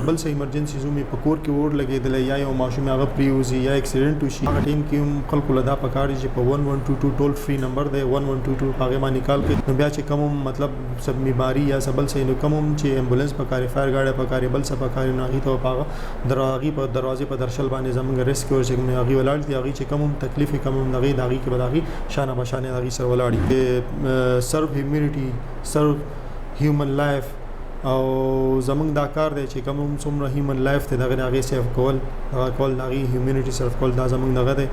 بل څه ایمرجنسي زومي په کور کې اور لګېدلی یا یو ماشوم هغه پریوزي یا اکسیډنټ وشي هغه ټیم کې هم خلکو له دا پکار دي چې په 1122 ټول فری نمبر دی 1122 هغې باندې کال کوي. نو بیا چې کوم مطلب سب بیماري یا سبل څه نو کوم چې امبولانس پکاري فایر ګاډی پکاري بل څه پکاري نو هغې ته په هغه دروازې په درشل باندې زموږ ریسکیور چې کوم هغې ولاړ دي هغې چې کوم تکلیف یې کوم هغې د هغې کې به د هغې شانه بشانې د هغې سره ولاړ دي. سرو هیومینټي سرو هیومن لایف او زمونږ دا کار دی چې کوم څومره هیومن لایف دی دغه هغې سیف کول د هغې هیومینټي سیف کول دا زمونږ دغه دی.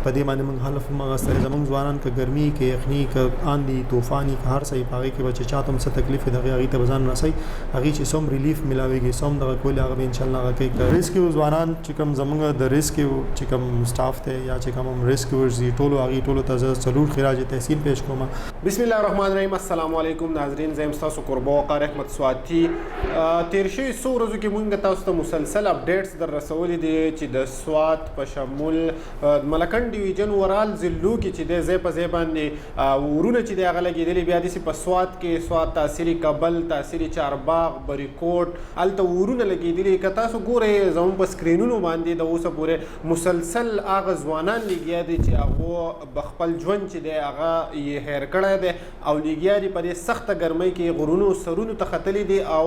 په دې باندې موږ حلف هم اخیستی زموږ ځوانان که ګرمي که یخني که آندي طوفاني که هر څه یې په هغې کې به چې چاته هم څه تکلیف وي د هغې ته به ځان رسوي هغې چې څوم ریلیف میلاویږي څوم دغه کول هغه به انشاءالله هغه کوي. که ریسکیو ځوانان چې کوم زموږ د ریسکیو چې کوم سټاف دی یا چې کوم هم ریسکیورز دي ټولو هغې ټولو ته زه سلوټ خراج تحسین پیش کوم. بسم الله الرحمن الرحیم. السلام علیکم ناظرین، زه یم ستاسو قربا وقار احمد سواتي. تیر شوي څو ورځو کې موږ تاسو ته مسلسل اپډیټس در رسولي دي چې د سوات په شمول ملکنډ ډیویژن ورال ضلعو کې چې دی ځای په ځای باندې ورونه چې دی هغه لګېدلي بیا داسې په سوات کې سوات تحصیلي کابل تحصیلي چارباغ بریکوټ هلته ورونه لګېدلي. که تاسو ګورئ زموږ په سکرینونو باندې د اوسه پورې مسلسل هغه ځوانان لګیا دي چې هغو به خپل ژوند چې دی هغه یې هیر کړی دی او لګیا دي په دې سخته ګرمۍ کې غرونو سرونو ته ختلي دي او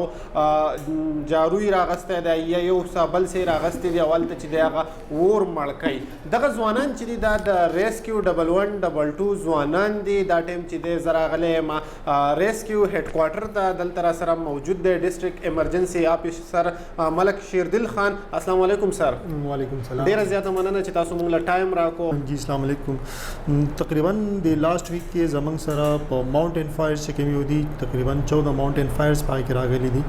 جارو یې راغستی دی یا یو څه بل څه یې راغستی دی او هلته چې دی هغه اور مړ کوي. دغه ځوانان چې دي دا د ریسکیو 112 ځوانان دي. دا ټیم چې دی زه راغلی یم ریسکیو هیډ کوارټر ته دلته را سره موجود دی ډسټرکټ ایمرجنسي آفیسر ملک شیردل خان. السلام علیکم سر. وعلیکم السلام. ډېره زیاته مننه چې تاسو موږ له ټایم راکړو. جی السلام علیکم. تقریبا د لاست ویک کې زموږ سره په ماونټین فایرز چې کوم یو دي تقریبا 14 ماونټین فایرز پای کې راغلي دي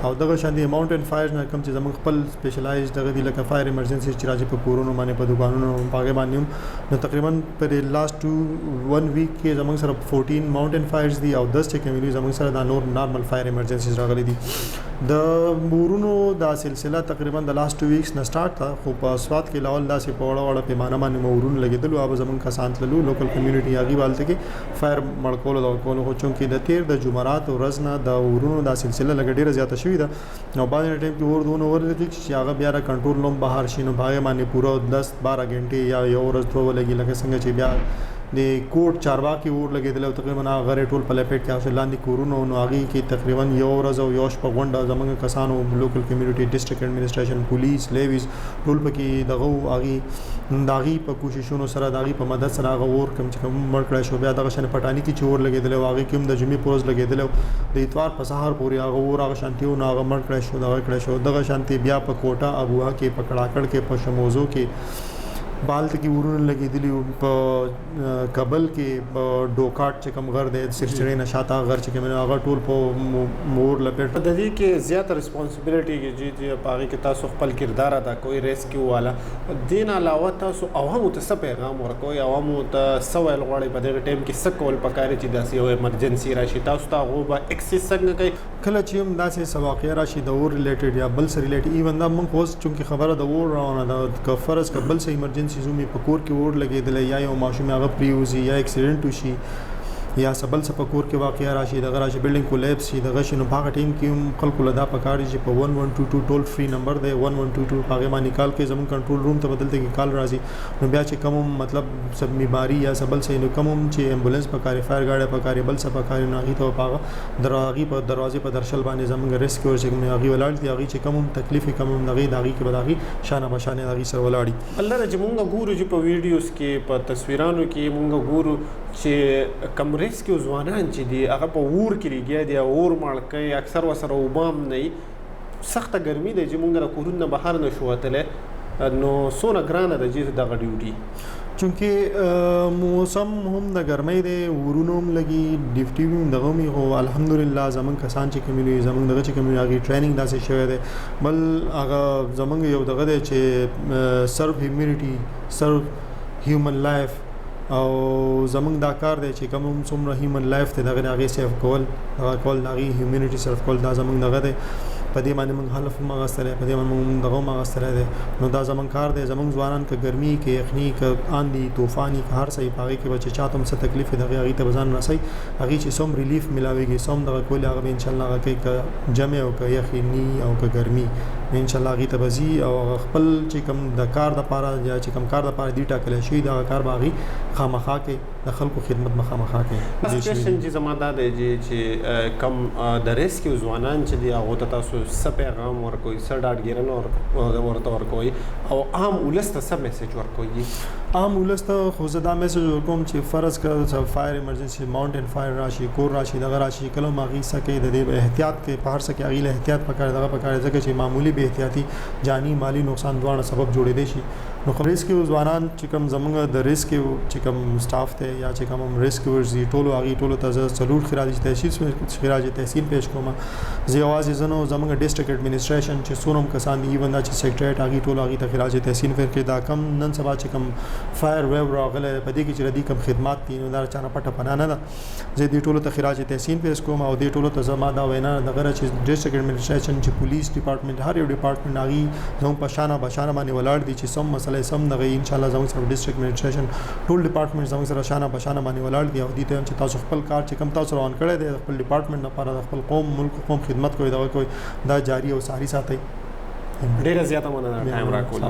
او دغه شان دي ماونټین فایرز نه کوم چې زموږ خپل سپیشلایز دغه دي لکه فایر ایمرجنسي چې راځي په کورونو باندې په دکانونو باندې باندې نو تقریبا په لاست 1 ویک کې زموږ سره 14 ماونټین فایرز دي او 10 چې کوم دي زموږ سره د نارمل فایر ایمرجنسیز راغلي دي. د ورونو دا سلسله تقریبا د لاست 2 ویکس نه سٹارټ تا خو په سوات کې لاول داسې په وړه پیمانه باندې ورونه لګېدلو او زموږ کسان تللو لوکل کمیونټي هغې والته کې فایر مړ کولو دغه کولو خو چونکې د تیر د جمعرات ورځ نه د ورونو دا سلسله لږ ډېره زیاته شوې ده نو بعضې ټایم کې اور دونه ورلګي چې هغه بیا را کنټرول هم بهر شي نو په هغې باندې پوره 10-12 غنټې یا یو ورځ دوه ولګي لکه څنګه چې بیا د کوټ چارباغ کې اور لګېدلی او تقریبا هغه غرې ټول په لپیټ کې هغه لاندې کورونو نو هغې کې تقریبا یو ورځ او یو شپه غونډه زموږ کسانو لوکل کمیونټي ډسټرکټ ایډمنسټریشن پولیس لیویز ټول پکې دغه هغې د هغې په کوششونو سره د هغې په مدد سره هغه اور کوم چې کوم مړ کړی شو. بیا دغه شان پټاني کې چې اور لګېدلی او هغې کې هم د جمعې په ورځ لګېدلی او د اتوار په سهار پورې هغه اور هغه شانتي و نو هغه مړ کړی شو دغه کړی شو. دغه شانتي بیا په کوټه ابوها کې په کړاکړ کې په شموزو کې بالته کې ورونه لګېدلي په کابل کې په ډوکاټ چې کوم غر دی سرچړې نه شاته غر چې کوم هغه ټول په مور لپیټ. د دې کې زیاته ریسپانسبلټي کې چې په هغې کې تاسو خپل کردار ادا کوئ ریسکیو والا. دې نه علاوه تاسو عوامو ته څه پیغام ورکوئ؟ عوامو ته څه ویل غواړئ په دغه ټایم کې څه کول پکار چې داسې یو ایمرجنسي راشي تاسو ته هغو به اکسس څنګه کوي؟ کله چې هم داسې څه واقعه راشي د اور ریلیټډ یا بل څه ریلیټډ ایون دا موږ اوس چونکې خبره د اور روانه ده که فرض که بل څه ایمرجنسي زومي په کور کې اور لګېدلی یا یو ماشوم هغه پریوزي یا اکسیډنټ وشي یا سبل څه په کور کې واقعه راشي دغه راشي بلډینګ کولیپس شي دغه شي نو په هغه ټیم کې هم خلکو له دا پکار دي چې په 1122 ټول فری نمبر دی 1122 هغې باندې کال کوي زموږ کنټرول روم ته به دلته کې کال راځي نو بیا چې کوم مطلب سب بیماري یا سبل څه نو کوم هم چې امبولانس پکاري فایر ګاډی پکاري بل څه پکاري نو هغې ته په هغې په دروازې په درشل باندې زموږ ریسکیور چې کوم هغې ولاړ دي هغې چې کوم هم تکلیف یې کوم هم د هغې کې به د هغې شانه بشانې د هغې سره ولاړ دي. الله چې مونږ ګورو چې په ویډیوز کې په تصویرانو کې مونږ ګورو چې کم ریسکیو ځوانان چې دي هغه په اور کې لګیا دي اور مړ کوي اکثر ورسره اوبه هم نه وي سخته ګرمي دی چې مونږ له کورونو نه بهر نه شو وتلی نو څونه ګرانه ده چې دغه ډیوټي چونکې موسم هم د ګرمۍ دی ورونو هم لګي ډیوټي هم دغه هم خو الحمدلله زموږ کسان چې کوم دي زموږ دغه چې کوم هغې ټریننګ داسې شوی دی بل هغه زموږ یو دغه دی چې سرو هیومینټي سرو هیومن لایف او زموږ دا کار دی چې کوم څومره هیومن لایف دی دغه هغې سیف کول د هغې هیومینټي سیف کول دا زموږ دغه دی. په دې باندې موږ حلف هم اخیستی په دې باندې موږ دغه هم اخیستلی دی نو دا زموږ کار دی. زموږ ځوانان که ګرمي که یخني که آندي طوفاني که هر څه یې په هغې کې به چې چاته هم څه تکلیف وي د هغې ته به ځان رسوي هغې چې څوم ریلیف میلاویږي څوم دغه کول هغه به انشاءالله هغه کوي که جمع او که یخني او که ګرمي ان شاء الله غي ته بزي او خپل چې کوم د کار د پاره یا چې کوم کار د پاره دی ټاکل شي دا کار باغی خامخا کې د خلکو خدمت مخامخا کې بس کوېشن چې زما دا دی چې کم د ریسکیو ځوانان چې دی هغه ته تاسو څه پیغام ورکوي څه ډاډګیرنه ورته ورکوي او عام ولس ته څه میسج ورکوي عام ولس ته خو زه دا میسج ورکوم چې فرض کړه فایر ایمرجنسي ماونټین فایر راشي کور راشي دغه راشي کله ماغي سکه د دې احتیاط کې په هر څه کې اغیله احتیاط پکاره دغه پکاره ځکه چې معمولی به احتیاطي جانی مالی نقصان دواړه سبب جوړې دي شي نو خو ریسکیو ځوانان چې کوم زمونږ د ریسکیو چې کوم سټاف ته یا چې کوم ریسکیورز دي ټولو هغه ټولو ته ضرور خراج تحسین پیش کوم زه یوازې زنو زمونږ ډیسټریکټ ایڈمنسټریشن چې سونم کسان دی وندا چې سیکریټریټ هغه ټولو هغه ته خراج تحسین ورکړي دا کم نن سبا چې کوم فایر ویو راغله په دې کې چې ردی کم خدمات دي نو دا چانه پټه پناه نه ده زه دې ټولو ته خراج تحسین پیش کوم او دې ټولو ته زما دا وینا دغه چې ډیسټریکټ ایڈمنسټریشن چې پولیس ډپارټمنټ هر یو ډپارټمنټ هغه زموږ په شانه باندې ولاړ دي چې سم مسله سم دغه ان شاء الله زموږ سره ډیسټریکټ ایڈمنسټریشن ټول ډپارټمنټ زموږ سره شانه باندې ولاړ دي او دې ته چې تاسو خپل کار چې کم تاسو روان کړی دی خپل ډپارټمنټ لپاره خپل قوم ملک قوم خدمت کوي دا کوي دا جاری او ساری ساتي ډیره زیاته مننه ټایم راکول